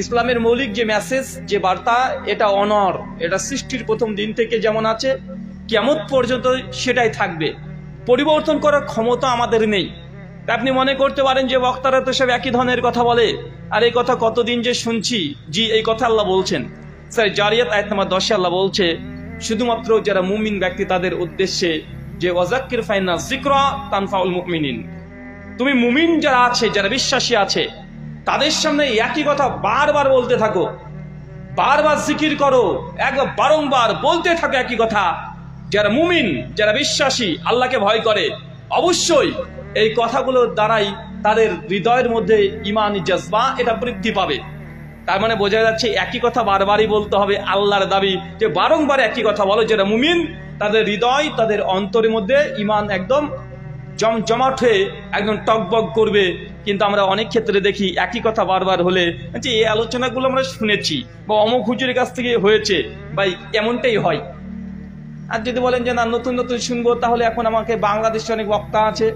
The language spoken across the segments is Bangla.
ইসলামের মৌলিক যে মেসেজ, যে বার্তা, এটা অনর, এটা সৃষ্টির প্রথম দিন থেকে যেমন আছে কিয়ামত পর্যন্ত সেটাই থাকবে। পরিবর্তন করার ক্ষমতা আমাদের নেই। আপনি মনে করতে পারেন যে বক্তারা তো সব একই ধরনের কথা বলে, আর এই কথা কতদিন যে শুনছি। জি, এই কথা আল্লাহ বলছেন। স্যার জারিয়াত আয়াত নাম্বার 10 আল্লাহ বলছে শুধুমাত্র যারা মুমিন ব্যক্তি তাদের উদ্দেশ্যে যে ওয়াজাক্কির ফাইনা যিকরা তানফাউল মুমিনিন, তুমি মুমিন যারা আছে, যারা বিশ্বাসী আছে, তাদের সামনে একই কথা বারবার বলতে থাকো, বারবার জিকির করো, একবার বারংবার বলতে থাকো একই কথা। যারা মুমিন, যারা বিশ্বাসী, আল্লাহকে ভয় করে, অবশ্যই এই কথাগুলোর দ্বারাই তাদের হৃদয়ের মধ্যে ঈমানি জজবা এটা বৃদ্ধি পাবে। তার মানে বোঝা যাচ্ছে একই কথা বারবারই বলতে হবে। আল্লাহর দাবি যে বারংবার একই কথা বলো। যারা মুমিন তাদের হৃদয়, তাদের অন্তরের মধ্যে ঈমান একদম জমজমাট হয়ে একদম টকবক করবে। কিন্তু আমরা অনেক ক্ষেত্রে দেখি একই কথা বারবার হলে যে এই আলোচনাগুলো আমরা শুনেছি বা অমুক হুজুরের কাছ থেকে হয়েছে, বা এমনটাই হয়। আর যদি বলেন যে না নতুন নতুন শুনবো, তাহলে এখন আমাকে বাংলাদেশে অনেক বক্তা আছে,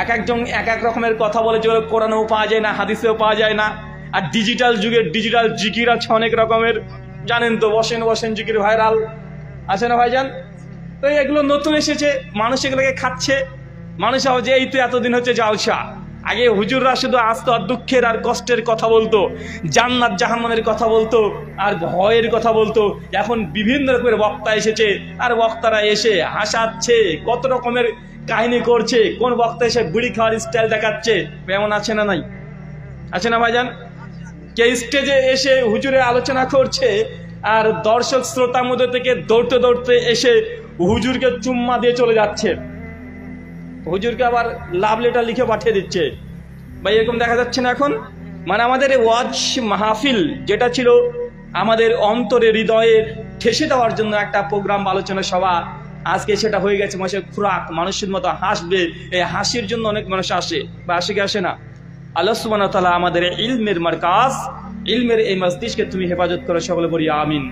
এক একজন এক এক রকমের কথা বলে, যেগুলো কোরআনেও পাওয়া যায় না, হাদিসেও পাওয়া যায় না। আর ডিজিটাল যুগের ডিজিটাল জিকির আছে অনেক রকমের, জানেন তো, বসেন বসেন জিকির ভাইরাল আছে না ভাইজান? তো এগুলো নতুন এসেছে, মানুষ এগুলোকে খাচ্ছে। মানুষ যে এই তো এতদিন হচ্ছে জালসা। আগে হুজুররা শুধু আসতো আর দুঃখের আর কষ্টের কথা বলতো, জান্নাত জাহান্নামের কথা বলতো, আর ভয়ের কথা বলতো। এখন বিভিন্ন রকমের বক্তা এসেছে, আর বক্তারা এসে হাসাচ্ছে, কত রকমের কাহিনী করছে। কোন বক্তা এসে বিড়ি খাওয়ার স্টাইল দেখাচ্ছে, এমন আছে না? নাই আছে না ভাইজান? কে স্টেজে এসে হুজুরে আলোচনা করছে, আর দর্শক শ্রোতার মধ্যে থেকে দৌড়তে দৌড়তে এসে হুজুরকে চুম্মা দিয়ে চলে যাচ্ছে, হুজুরকে আবার লাভ লেটার লিখে পাঠিয়ে দিচ্ছে। ভাই এরকম দেখা যাচ্ছে না এখন? মানে আমাদের ওয়াজ মাহফিল যেটা ছিল আমাদের অন্তরে হৃদয়ে ঠেসে দেওয়ার জন্য একটা প্রোগ্রাম, আলোচনা সভা, আজকে সেটা হয়ে গেছে মানুষের খোরাক। মানুষের মতো হাসবে, এই হাসির জন্য অনেক মানুষ আসে বা আসে কি আসে না? আল্লাহ সুবহানাহু ওয়া তাআলা আমাদের ইলমের মারকাজ, ইলমের এই মজলিসকে তুমি হেফাজত করো, সকলে বলি আমিন।